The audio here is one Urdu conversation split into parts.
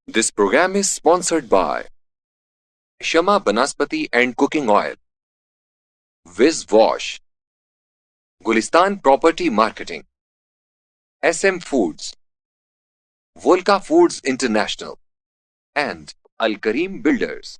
This program is sponsored by Shama Banaspati and Cooking Oil, Viz Wash, Gulistan Property Marketing, SM Foods, Volca Foods International, and Al Kareem Builders.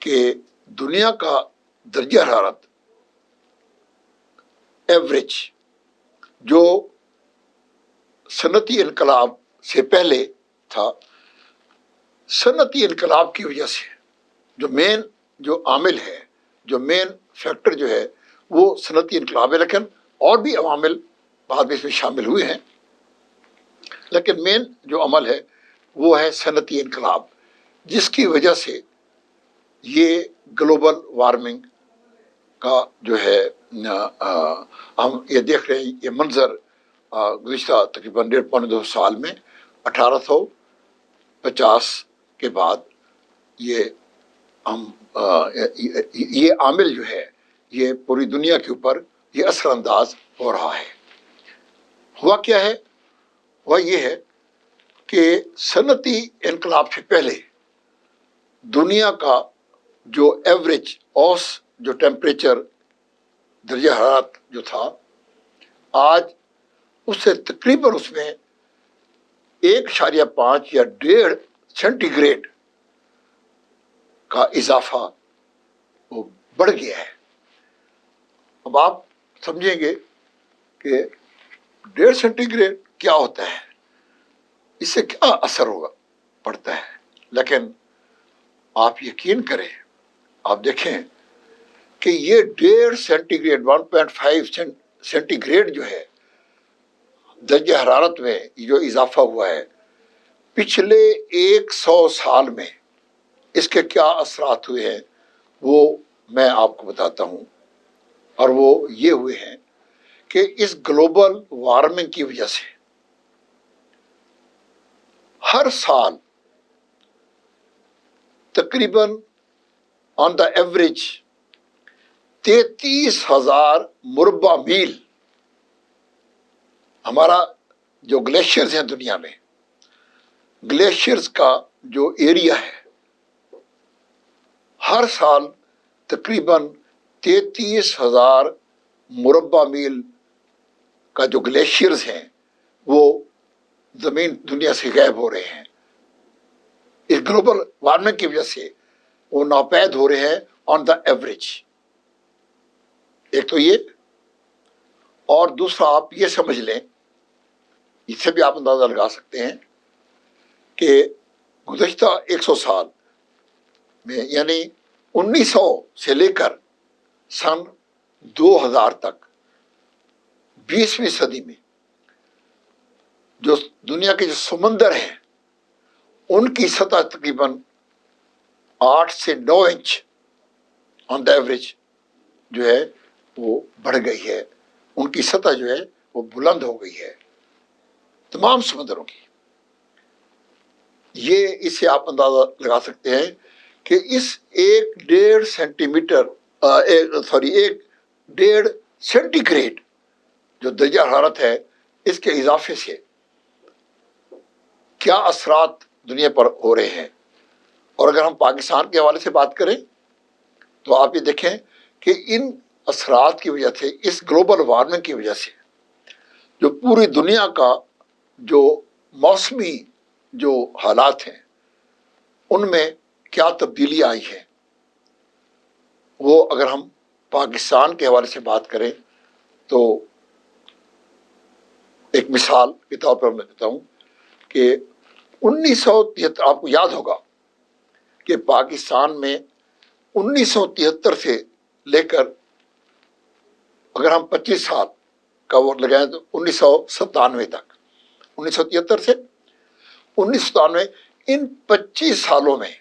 کہ دنیا کا درجہ حرارت ایوریج جو صنعتی انقلاب سے پہلے تھا، صنعتی انقلاب کی وجہ سے جو عامل ہے، جو مین فیکٹر جو ہے وہ صنعتی انقلاب ہے، لیکن اور بھی عوامل بعد میں اس میں شامل ہوئے ہیں، لیکن مین جو عمل ہے وہ ہے صنعتی انقلاب، جس کی وجہ سے یہ گلوبل وارمنگ کا جو ہے ہم یہ دیکھ رہے ہیں، یہ منظر گزشتہ تقریباً 1.5-2 سال میں 1850 کے بعد یہ ہم یہ عامل جو ہے یہ پوری دنیا کے اوپر یہ اثر انداز ہو رہا ہے۔ ہوا کیا ہے؟ ہوا یہ ہے کہ صنعتی انقلاب سے پہلے دنیا کا جو ایوریج اوس جو ٹیمپریچر درجہ حرارت جو تھا، آج اس سے تقریباً اس میں 1.5 یا 1.5 سینٹی گریڈ کا اضافہ وہ بڑھ گیا ہے۔ اب آپ سمجھیں گے کہ 1.5 سینٹی گریڈ کیا ہوتا ہے، اس سے کیا اثر ہوگا پڑتا ہے، لیکن آپ یقین کریں، آپ دیکھیں کہ یہ 1.5 سینٹی گریڈ 1.5 سینٹی گریڈ جو ہے درجہ حرارت میں جو اضافہ ہوا ہے، پچھلے 100 سال میں اس کے کیا اثرات ہوئے ہیں وہ میں آپ کو بتاتا ہوں، اور وہ یہ ہوئے ہیں کہ اس گلوبل وارمنگ کی وجہ سے ہر سال تقریباً آن دا ایوریج 33,000 مربع میل ہمارا جو گلیشیئرز ہیں دنیا میں، گلیشیئرز کا جو ایریا ہے ہر سال تقریباً 33,000 مربع میل کا جو گلیشیئرز ہیں وہ زمین دنیا سے غائب ہو رہے ہیں، اس گلوبل وارمنگ کی وجہ سے وہ ناپید ہو رہے ہیں آن دا ایوریج۔ ایک تو یہ، اور دوسرا آپ یہ سمجھ لیں، اس سے بھی آپ اندازہ لگا سکتے ہیں کہ گزشتہ 100 سال میں، یعنی 1900 سے لے کر سن 2000 تک، 20ویں صدی میں جو دنیا کے جو سمندر ہیں ان کی سطح تقریباً 8 سے 9 انچ آن دا ایوریج جو ہے وہ بڑھ گئی ہے، ان کی سطح جو ہے وہ بلند ہو گئی ہے تمام سمندروں کی۔ یہ اس سے آپ اندازہ لگا سکتے ہیں کہ اس 1.5 سینٹی میٹر 1.5 سینٹی گریڈ جو درجہ حرارت ہے، اس کے اضافے سے کیا اثرات دنیا پر ہو رہے ہیں۔ اور اگر ہم پاکستان کے حوالے سے بات کریں تو آپ یہ دیکھیں کہ ان اثرات کی وجہ سے، اس گلوبل وارمنگ کی وجہ سے جو پوری دنیا کا جو موسمی جو حالات ہیں ان میں کیا تبدیلی آئی ہے، وہ اگر ہم پاکستان کے حوالے سے بات کریں تو ایک مثال کے طور پر میں دیتا ہوں کہ 1973 آپ کو یاد ہوگا کہ پاکستان میں 1973 سے لے کر اگر ہم 25 سال کا وہ لگائیں تو 1997 تک، 1973 سے 1997، ان 25 سالوں میں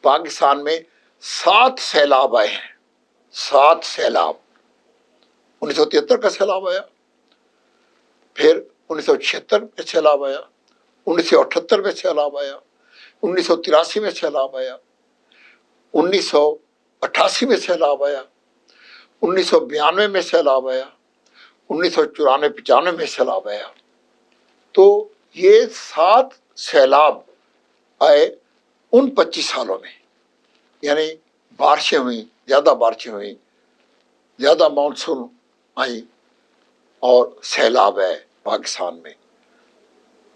پاکستان میں 7 سیلاب آئے ہیں، 7 سیلاب۔ 1973 کا سیلاب آیا، پھر 1976 میں سیلاب آیا، 1978 میں سیلاب آیا، 1983 میں سیلاب آیا، 1988 میں سیلاب آیا، 1992 میں سیلاب آیا، 1994-95 میں سیلاب آیا۔ تو یہ 7 سیلاب آئے ان 25 سالوں میں، یعنی بارشیں ہوئیں، زیادہ بارشیں ہوئیں، زیادہ مانسون آئی اور سیلاب آئے پاکستان میں۔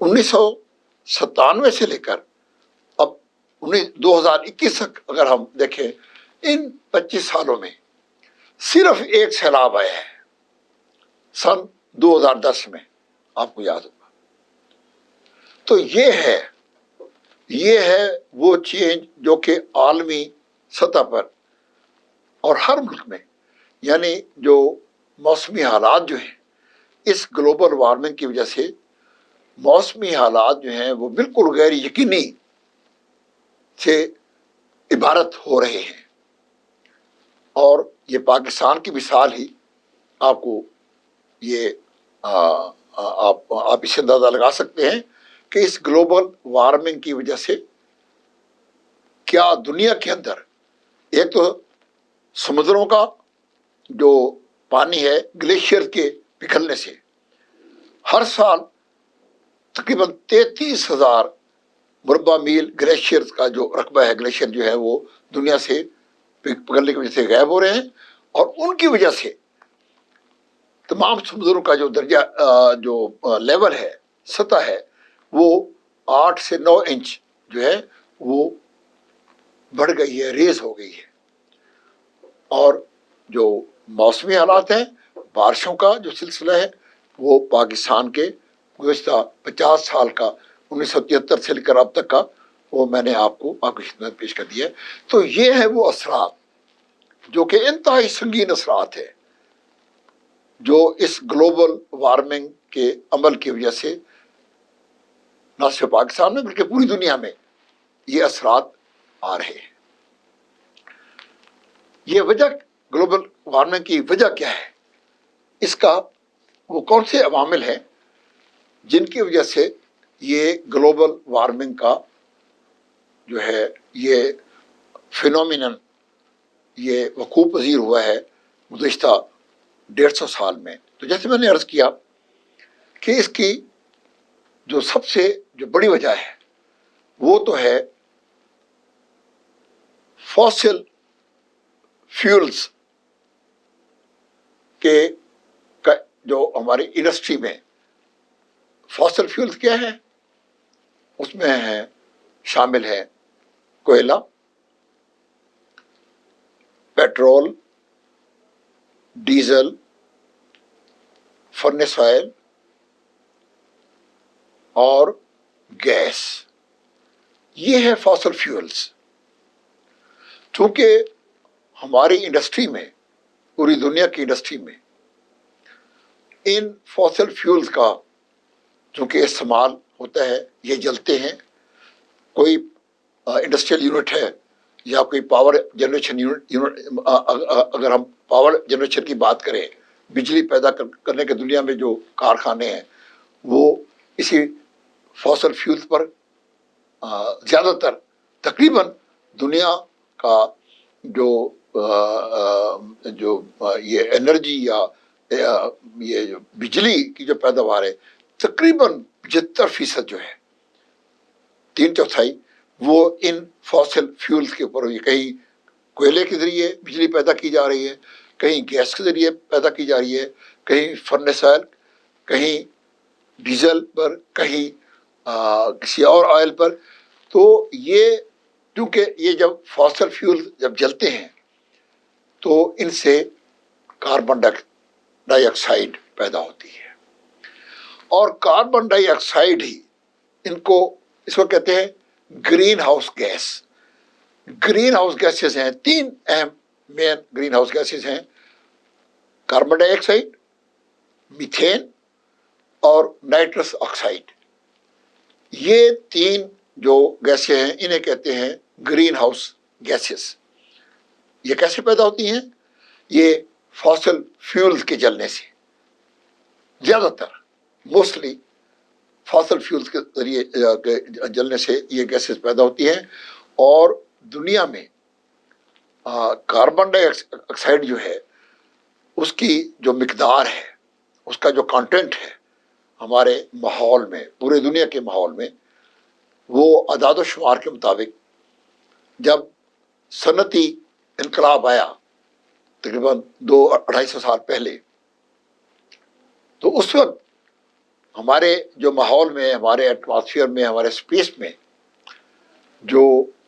1997 سے لے کر اب 2021 تک اگر ہم دیکھیں، ان 25 سالوں میں صرف ایک سیلاب آیا ہے، سن 2010 میں، آپ کو یاد ہوگا۔ تو یہ ہے وہ چینج جو کہ عالمی سطح پر اور ہر ملک میں، یعنی جو موسمی حالات جو ہیں، اس گلوبل وارمنگ کی وجہ سے موسمی حالات جو ہیں وہ بالکل غیر یقینی سے عبارت ہو رہے ہیں۔ اور یہ پاکستان کی مثال ہی آپ کو یہ آپ اسے اندازہ لگا سکتے ہیں کہ اس گلوبل وارمنگ کی وجہ سے کیا دنیا کے اندر ایک تو سمندروں کا جو پانی ہے گلیشیئر کے پگھلنے سے ہر سال تقریباً 33,000 مربع میل گلیشیئر کا جو رقبہ ہے، گلیشیئر جو ہے وہ دنیا سے پگھلنے کی وجہ سے غائب ہو رہے ہیں، اور ان کی وجہ سے تمام سمندروں کا جو درجہ جو لیول ہے، سطح ہے، وہ 8 سے 9 انچ جو ہے وہ بڑھ گئی ہے، ریز ہو گئی ہے۔ اور جو موسمی حالات ہیں، بارشوں کا جو سلسلہ ہے، وہ پاکستان کے گزشتہ 50 سال کا 1973 سے لے کر اب تک کا وہ میں نے آپ کی خدمت پیش کر دیا ہے۔ تو یہ ہے وہ اثرات جو کہ انتہائی سنگین اثرات ہے جو اس گلوبل وارمنگ کے عمل کی وجہ سے نہ صرف پاکستان میں بلکہ پوری دنیا میں یہ اثرات آ رہے ہیں۔ یہ وجہ، گلوبل وارمنگ کی وجہ کیا ہے؟ اس کا وہ کون سے عوامل ہیں جن کی وجہ سے یہ گلوبل وارمنگ کا جو ہے یہ فینومینن یہ وقوع پذیر ہوا ہے گزشتہ 150 سال میں؟ تو جیسے میں نے عرض کیا کہ اس کی جو سب سے جو بڑی وجہ ہے وہ تو ہے فاسل فیولز کے جو ہماری انڈسٹری میں فاسل فیولز کیا ہے، اس میں شامل ہے کوئلہ، پیٹرول، ڈیزل، فرنس آئل اور گیس۔ یہ ہے فاسل فیولز۔ چونکہ ہماری انڈسٹری میں، پوری دنیا کی انڈسٹری میں ان فاسل فیولز کا چونکہ استعمال ہوتا ہے، یہ جلتے ہیں۔ کوئی انڈسٹریل یونٹ ہے یا کوئی پاور جنریشن یونٹ، اگر ہم پاور جنریشن کی بات کریں، بجلی پیدا کرنے کے دنیا میں جو کارخانے ہیں وہ اسی فاسل فیولز پر زیادہ تر تقریباً دنیا کا جو یہ انرجی یا یہ جو بجلی کی جو پیداوار ہے، تقریباً 75% جو ہے، 3/4 وہ ان فاسل فیولز کے اوپر ہوئی۔ کہیں کوئلے کے ذریعے بجلی پیدا کی جا رہی ہے، کہیں گیس کے ذریعے پیدا کی جا رہی ہے، کہیں فرنس آئل، کہیں ڈیزل پر، کہیں کسی اور آئل پر۔ تو یہ کیونکہ یہ جب فاسل فیول جب جلتے ہیں تو ان سے کاربن ڈائی آکسائڈ پیدا ہوتی ہے، اور کاربن ڈائی آکسائڈ ہی اس کو کہتے ہیں greenhouse gas. Greenhouse gases ہیں، 3 اہم مین گرین ہاؤس گیسز ہیں: کاربن ڈائی آکسائڈ، میتھین اور نائٹرس آکسائڈ۔ یہ 3 جو گیسیں ہیں انہیں کہتے ہیں گرین ہاؤس گیسز۔ یہ کیسے پیدا ہوتی ہیں؟ یہ فاسل فیولز کے جلنے سے، زیادہ تر موسٹلی فاسل فیولز کے ذریعے جلنے سے یہ گیسز پیدا ہوتی ہیں۔ اور دنیا میں کاربن ڈائی آکسائڈ جو ہے اس کی جو مقدار ہے، اس کا جو کانٹینٹ ہے ہمارے ماحول میں، پورے دنیا کے ماحول میں، وہ اعداد و شمار کے مطابق جب صنعتی انقلاب آیا تقریباً 200-250 سال پہلے، تو اس وقت ہمارے جو ماحول میں، ہمارے ایٹماسفیئر میں، ہمارے اسپیس میں جو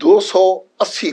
280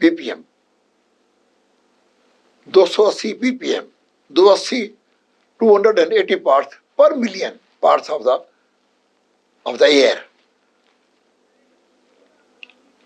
ppm, 280 ppm, 280 parts per million parts of the air.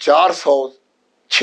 406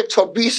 120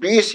20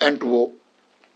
N2O,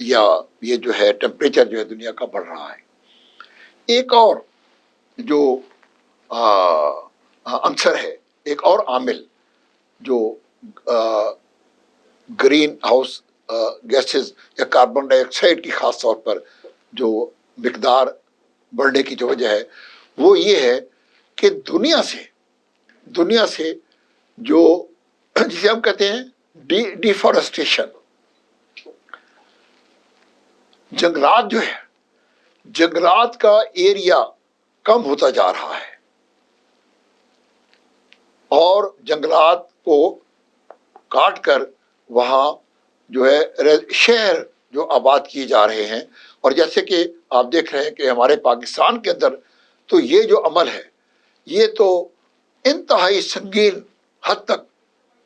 یا یہ جو ہے ٹیمپریچر جو ہے دنیا کا بڑھ رہا ہے۔ ایک اور جو عنصر ہے، ایک اور عامل جو گرین ہاؤس گیسز یا کاربن ڈائی آکسائڈ کی خاص طور پر جو مقدار بڑھنے کی جو وجہ ہے وہ یہ ہے کہ دنیا سے جو جسے ہم کہتے ہیں ڈیفارسٹیشن، جنگلات جو ہے، جنگلات کا ایریا کم ہوتا جا رہا ہے، اور جنگلات کو کاٹ کر وہاں جو ہے شہر جو آباد کیے جا رہے ہیں۔ اور جیسے کہ آپ دیکھ رہے ہیں کہ ہمارے پاکستان کے اندر تو یہ جو عمل ہے یہ تو انتہائی سنگین حد تک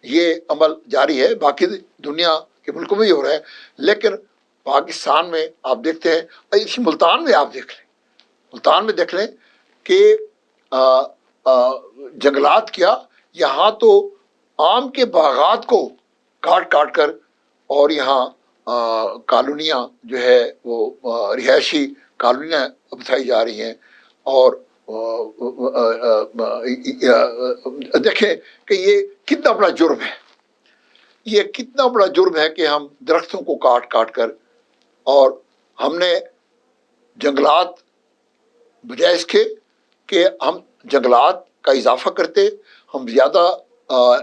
یہ عمل جاری ہے، باقی دنیا کے ملکوں میں بھی ہو رہا ہے، لیکن پاکستان میں آپ دیکھتے ہیں، اسی ملتان میں آپ دیکھ لیں کہ جنگلات کیا، یہاں تو آم کے باغات کو کاٹ کر اور یہاں کالونیاں جو ہے وہ رہائشی کالونیاں بسائی جا رہی ہیں۔ اور دیکھیں کہ یہ کتنا بڑا جرم ہے، یہ کتنا بڑا جرم ہے کہ ہم درختوں کو کاٹ کر، اور ہم نے جنگلات بجائے اس کے کہ ہم جنگلات کا اضافہ کرتے، ہم زیادہ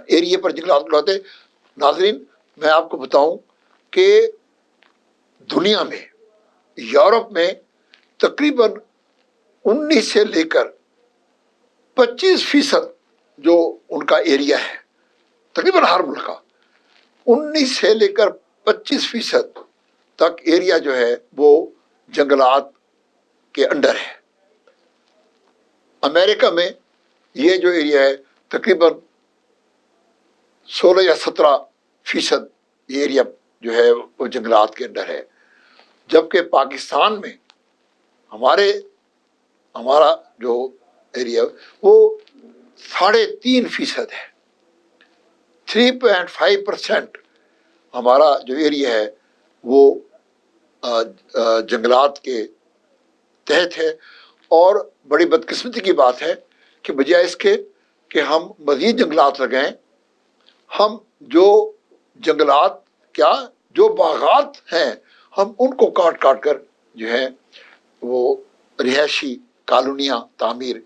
ایریے پر جنگلات اگاتے۔ ناظرین، میں آپ کو بتاؤں کہ دنیا میں، یورپ میں تقریباً 19 سے لے کر 25% جو ان کا ایریا ہے، تقریباً ہر ملک کا 19 سے لے کر 25% تک ایریا جو ہے وہ جنگلات کے انڈر ہے۔ امریکہ میں یہ جو ایریا ہے تقریباً 16 یا 17% یہ ایریا جو ہے وہ جنگلات کے انڈر ہے، جبکہ پاکستان میں ہمارا جو ایریا وہ 3.5% ہے، 3.5% ہمارا جو ایریا ہے وہ جنگلات کے تحت ہے۔ اور بڑی بدقسمتی کی بات ہے کہ بجائے اس کے کہ ہم مزید جنگلات لگائیں، ہم جو جنگلات جو باغات ہیں ہم ان کو کاٹ کر جو ہے وہ رہائشی کالونیاں تعمیر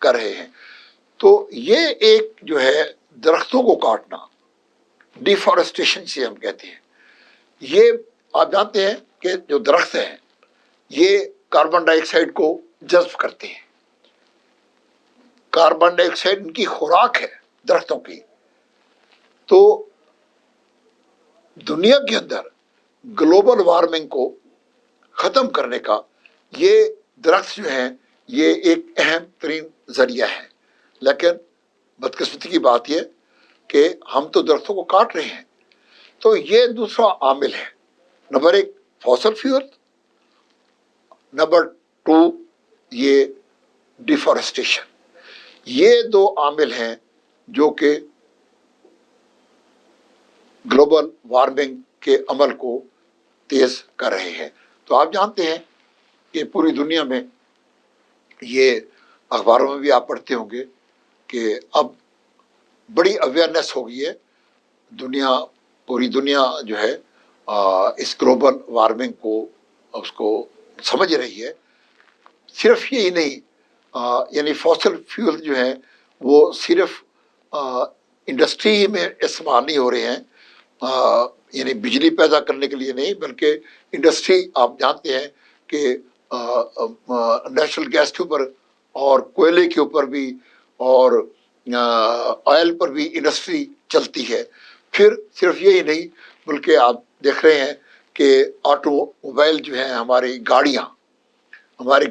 کر رہے ہیں۔ تو یہ ایک جو ہے درختوں کو کاٹنا، ڈیفارسٹیشن سے ہم کہتے ہیں، یہ آپ جانتے ہیں کہ جو درخت ہیں یہ کاربن ڈائی آکسائڈ کو جذب کرتے ہیں، کاربن ڈائی آکسائڈ ان کی خوراک ہے درختوں کی۔ تو دنیا کے اندر گلوبل وارمنگ کو ختم کرنے کا یہ درخت جو ہیں یہ ایک اہم ترین ذریعہ ہے، لیکن بدقسمتی کی بات یہ کہ ہم تو درختوں کو کاٹ رہے ہیں۔ تو یہ دوسرا عامل ہے، نمبر 1 فوسل فیول، نمبر 2 یہ ڈیفارسٹیشن۔ یہ 2 عامل ہیں جو کہ گلوبل وارمنگ کے عمل کو تیز کر رہے ہیں۔ تو آپ جانتے ہیں کہ پوری دنیا میں یہ اخباروں میں بھی آپ پڑھتے ہوں گے کہ اب بڑی اویئرنیس ہو گئی ہے، پوری دنیا جو ہے اس گلوبل وارمنگ کو اس کو سمجھ رہی ہے۔ صرف یہی نہیں، یعنی فوسل فیول جو ہیں وہ صرف انڈسٹری میں استعمال نہیں ہو رہے ہیں، یعنی بجلی پیدا کرنے کے لیے نہیں، بلکہ انڈسٹری آپ جانتے ہیں کہ نیچرل گیس کے اوپر اور کوئلے کے اوپر بھی اور آئل پر بھی انڈسٹری چلتی ہے۔ پھر صرف یہی نہیں بلکہ آپ دیکھ رہے ہیں کہ آٹو موبائل جو ہیں، ہماری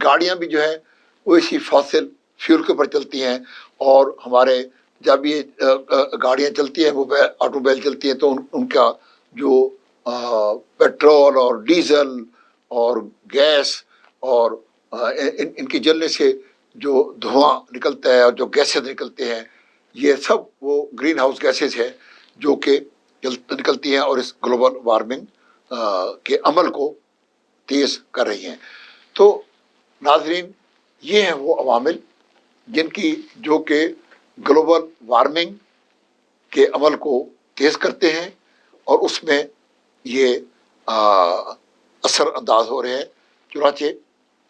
گاڑیاں بھی جو ہیں وہ اسی فوسل فیول کے اوپر چلتی ہیں۔ اور ہمارے جب یہ گاڑیاں چلتی ہیں، آٹو موبائل چلتی ہیں، تو ان کا جو پیٹرول اور ڈیزل اور گیس اور ان کی جلنے سے جو دھواں نکلتا ہے اور جو گیسز نکلتے ہیں، یہ سب وہ گرین ہاؤس گیسز ہیں جو کہ نکلتی ہیں اور اس گلوبل وارمنگ کے عمل کو تیز کر رہی ہیں. تو ناظرین، یہ ہیں وہ عوامل جن کی جو کہ گلوبل وارمنگ کے عمل کو تیز کرتے ہیں اور اس میں یہ اثر انداز ہو رہے ہیں. چنانچہ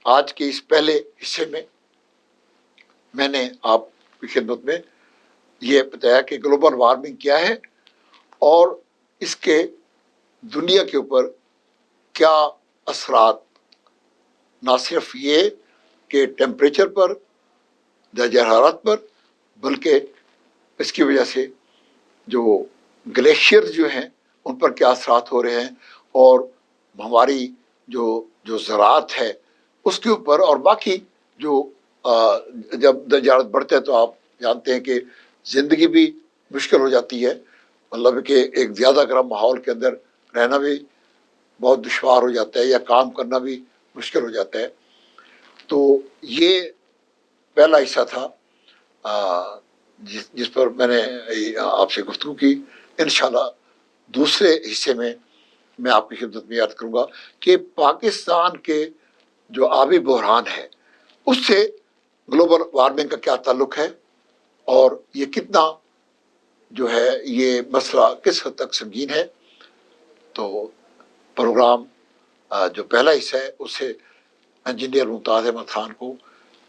آج کے اس پہلے حصے میں نے آپ کی خدمت میں یہ بتایا کہ گلوبل وارمنگ کیا ہے اور اس کے دنیا کے اوپر کیا اثرات، نہ صرف یہ کہ ٹیمپریچر پر، درجہ حرارت پر، بلکہ اس کی وجہ سے جو گلیشیئر جو ہیں ان پر کیا اثرات ہو رہے ہیں، اور ہماری جو زراعت ہے اس کے اوپر، اور باقی جو جب درجہ حرارت بڑھتے ہیں تو آپ جانتے ہیں کہ زندگی بھی مشکل ہو جاتی ہے. مطلب کہ ایک زیادہ گرم ماحول کے اندر رہنا بھی بہت دشوار ہو جاتا ہے یا کام کرنا بھی مشکل ہو جاتا ہے. تو یہ پہلا حصہ تھا جس پر میں نے آپ سے گفتگو کی. انشاءاللہ دوسرے حصے میں آپ کی خدمت میں یاد کروں گا کہ پاکستان کے جو آبی بحران ہے اس سے گلوبل وارمنگ کا کیا تعلق ہے، اور یہ کتنا جو ہے یہ مسئلہ کس حد تک سنگین ہے. تو پروگرام جو پہلا حصہ ہے اس سے انجینئر ممتاز احمد خان کو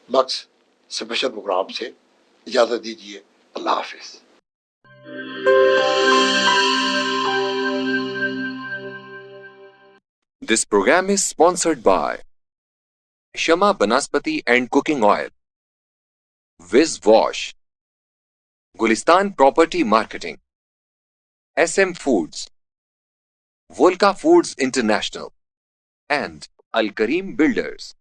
مکس اسپیشل پروگرام سے اجازت دیجیے. اللہ حافظ. This program is sponsored by Shama Banaspati and Cooking Oil, Viz Wash, Gulistan Property Marketing, SM Foods, Volca Foods International, and Al Kareem Builders.